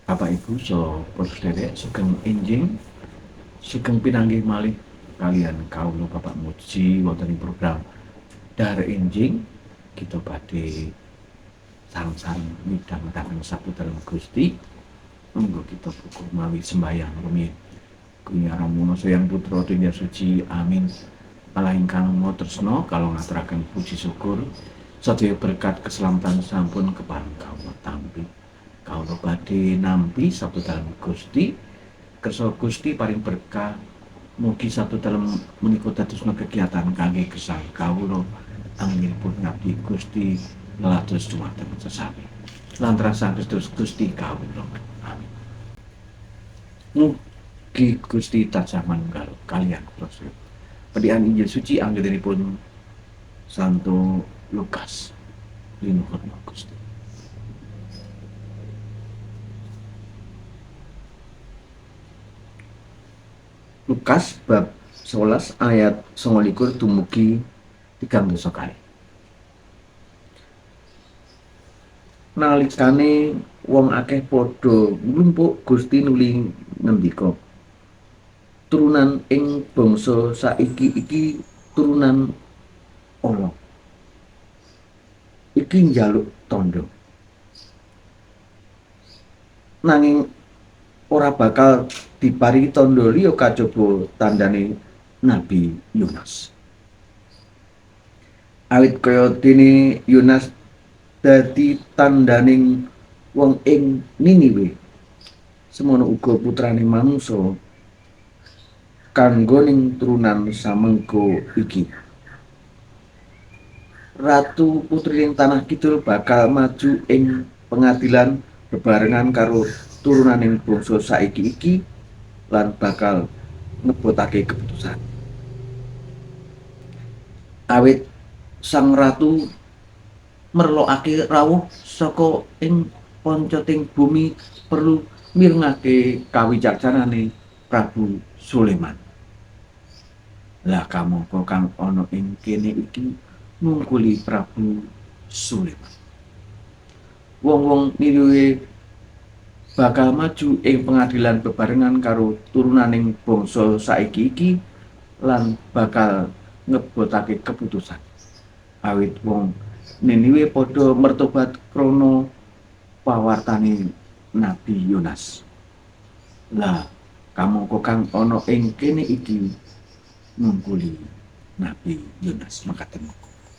Bapak Ibu so sedherek sugeng enjing sugeng pinanggih malih kalian kawula Bapak Muji wonten ing program Dar Enjing kita badhe sareng-sareng midhangetaken saputra Gusti. Monggo kita buku mawi sembahyang rumiyin. Gusti Ramono Sayang Putra Dunya Suci. Amin. Allah ingkang maha tresna kalau ngaturaken puji syukur sadaya berkat keselamatan sampun kepareng kawula tampi. Kawula badhe nampi saputra Gusti. Kersa Gusti paring berkah mugi saputra menika dadosna kegiatan kangge gesang kawula anggenipun ngabdi Gusti nglados dumateng sesami. Lantaran Kristus Gusti kawula. Amin. Mugi Gusti tansah manunggal kaliyan kula sedherek. Pedihan Injil suci anggenipun Santo Lukas. Linuhur Gusti. Lukas bab 11 ayat 29 dumugi 30 kali. Nalikane wong akeh padha nglumpuk Gusti nuli ngendika, turunan ing bangsa saiki iki turunan ala. Iki njaluk tandha. Nanging ora bakal diparingi tandha liya kajaba tandane Nabi Yonas. Awit kaya dene Yonas dadi tandaning wong ing Niniwe, semono uga putrane manungsa kanggoning turunan samengko iki. Ratu putrining tanah kidul bakal maju ing pengadilan bebarengan karo turunaning bangsa saiki iki lan bakal ngebotake keputusan. Awit sang ratu merlokake rawuh saka ing poncoting bumi perlu mirengake kawicaksanane Prabu Sulaiman. Lah kamangka kang ana ing kene iki ngungkuli Prabu Sulaiman. Wong-wong Niniwe bakal maju ing pengadilan bebarengan karo turunaning bangsa saiki iki lan bakal ngebotake keputusan. Awit wong Niniwe padha mertobat krana pawartane Nabi Yonas. Lah kamangka kang ana ing kene iki ngungkuli Nabi Yonas. Makaten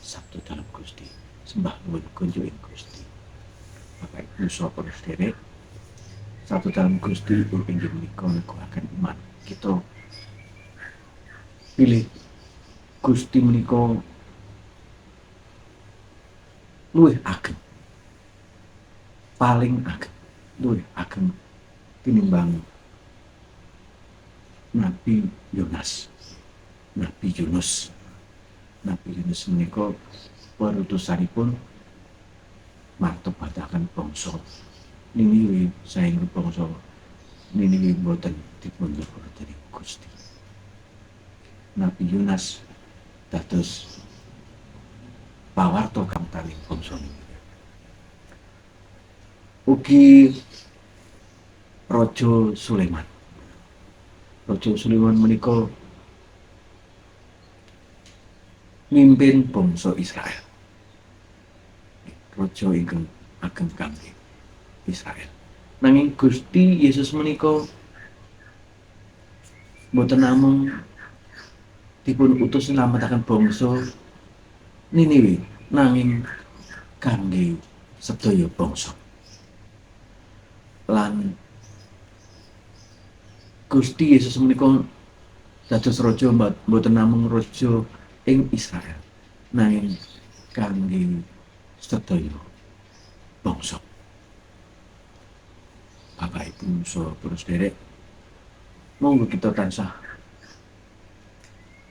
sabda dalam Gusti. Sembah nuwun kunjung Gusti. Bapak Ibu saudara sedherek, sabda dalam Gusti inggih menika neguhaken iman kita pilih Gusti menika luwih ageng, paling ageng, luwih ageng tinimbang Nabi Yonas, Nabi Yunus. Nabi Yunus menika parutusanipun martebataken bangsa Niniwe saengga bangsa Niniwe boten dipun nyepur dening Gusti. Nabi Yunus dados pawarta kamtaning bangsa Niniwe. Ugi Raja Sulaiman. Raja Sulaiman menika mimpin bangsa Israel. Raja ingkang ageng kangge Israel. Nanging Gusti Yesus menika boten namung dipun utus nylametaken bangsa Niniwe, nanging kangge sedaya bangsa. Lan Gusti Yesus menika dados raja boten namung raja ing Israel, nanging kangge sedaya bangsa. Bapak Ibu saudara sedherek, monggo kita tansah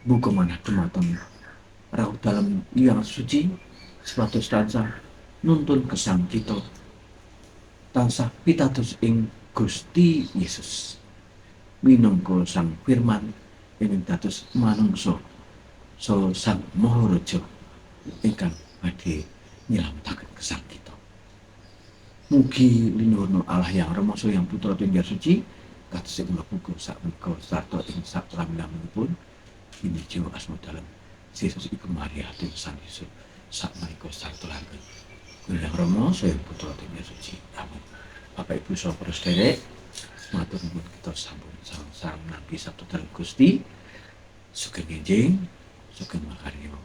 buka manah dumateng rauh dalam yang suci supados tansah nuntun gesang kita tansah pitados ing Gusti Yesus minangka Sang Firman ingkang dados manungsa saha Sang Maharaja ingkang badhe nyelametaken gesang kita. Mugi linuhurna Allah yang Ramasa yang Putra Tunggal Suci kados kula puguh sakmenika sarta ing saklaminipun Injil asma dalem Yesus Ibu Maria Dewi Sang Yesus sakmenika sarta langgeng Gusti Rama saya Putra Tunggal Suci. Amin. Bapak Ibu saudara sedherek, matur nuwun kita sampun sareng nampi sabda dalem Gusti. Sugeng enjing, sugeng makarya.